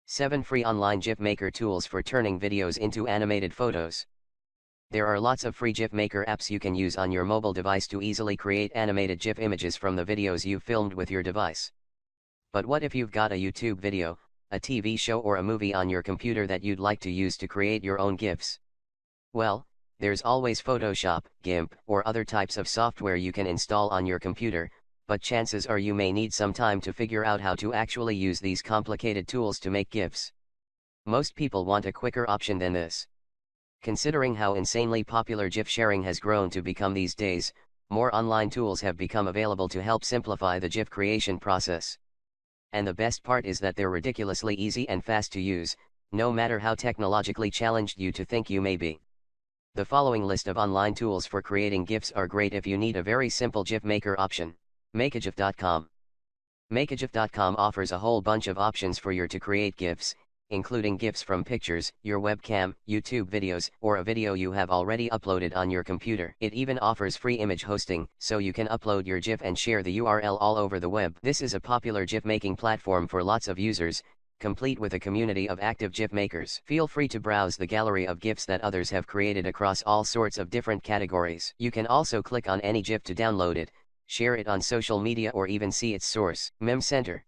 Seven free online GIF maker tools for turning videos into animated photos. There are lots of free GIF maker apps you can use on your mobile device to easily create animated GIF images from the videos you've filmed with your device. But what if you've got a YouTube video, a TV show or a movie on your computer that you'd like to use to create your own GIFs? Well, there's always Photoshop, GIMP, or other types of software you can install on your computer, but chances are you may need some time to figure out how to actually use these complicated tools to make GIFs. Most people want a quicker option than this. Considering how insanely popular GIF sharing has grown to become these days, more online tools have become available to help simplify the GIF creation process. And the best part is that they're ridiculously easy and fast to use, no matter how technologically challenged you to think you may be. The following list of online tools for creating GIFs are great if you need a very simple GIF maker option. MakeAGIF.com. MakeAGIF.com offers a whole bunch of options for you to create GIFs, including GIFs from pictures, your webcam, YouTube videos, or a video you have already uploaded on your computer. It even offers free image hosting, so you can upload your GIF and share the URL all over the web. This is a popular GIF making platform for lots of users, complete with a community of active GIF makers. Feel free to browse the gallery of GIFs that others have created across all sorts of different categories. You can also click on any GIF to download it, share it on social media, or even see its source. Meme Center.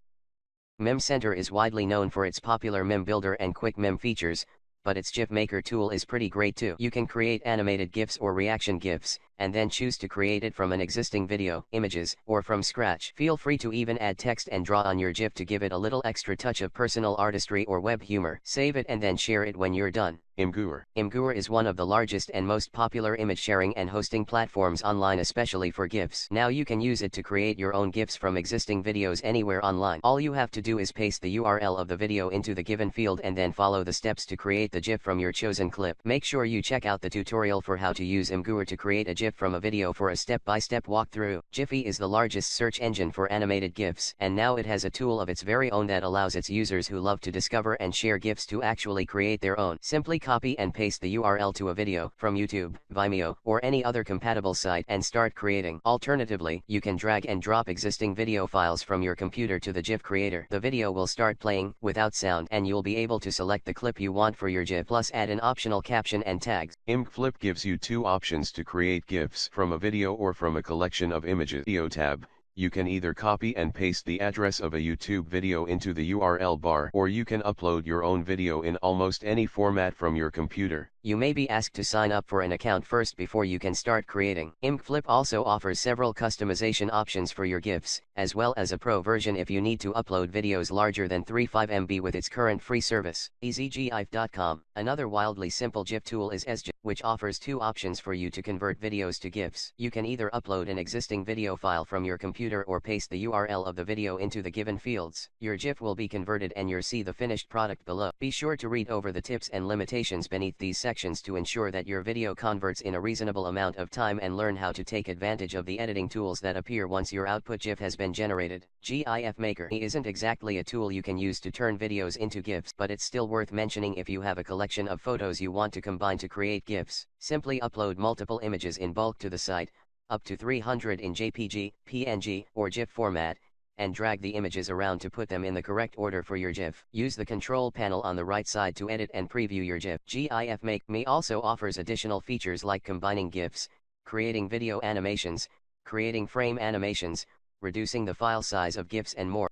Meme Center is widely known for its popular meme builder and quick meme features, but its GIF maker tool is pretty great too. You can create animated GIFs or reaction GIFs, and then choose to create it from an existing video, images, or from scratch. Feel free to even add text and draw on your GIF to give it a little extra touch of personal artistry or web humor. Save it and then share it when you're done. Imgur. Imgur is one of the largest and most popular image sharing and hosting platforms online, especially for GIFs. Now you can use it to create your own GIFs from existing videos anywhere online. All you have to do is paste the URL of the video into the given field and then follow the steps to create the GIF from your chosen clip. Make sure you check out the tutorial for how to use Imgur to create a GIF from a video for a step-by-step walkthrough. Giphy is the largest search engine for animated GIFs, and now it has a tool of its very own that allows its users who love to discover and share GIFs to actually create their own. Simply copy and paste the URL to a video from YouTube, Vimeo, or any other compatible site and start creating. Alternatively, you can drag and drop existing video files from your computer to the GIF creator. The video will start playing without sound, and you'll be able to select the clip you want for your GIF, plus add an optional caption and tags. Flip gives you two options to create GIFs from a video or from a collection of images. Video tab. You can either copy and paste the address of a YouTube video into the URL bar, or you can upload your own video in almost any format from your computer. You may be asked to sign up for an account first before you can start creating. Flip also offers several customization options for your GIFs, as well as a pro version if you need to upload videos larger than 35 MB with its current free service. EasyGIF.com. Another wildly simple GIF tool is SGIF, which offers two options for you to convert videos to GIFs. You can either upload an existing video file from your computer or paste the URL of the video into the given fields. Your GIF will be converted and you'll see the finished product below. Be sure to read over the tips and limitations beneath these sections to ensure that your video converts in a reasonable amount of time, and learn how to take advantage of the editing tools that appear once your output GIF has been generated. GIF Maker isn't exactly a tool you can use to turn videos into GIFs, but it's still worth mentioning if you have a collection of photos you want to combine to create GIFs. Simply upload multiple images in bulk to the site, up to 300 in JPG, PNG, or GIF format, and drag the images around to put them in the correct order for your GIF. Use the control panel on the right side to edit and preview your GIF. GIF Make Me also offers additional features like combining GIFs, creating video animations, creating frame animations, reducing the file size of GIFs, and more.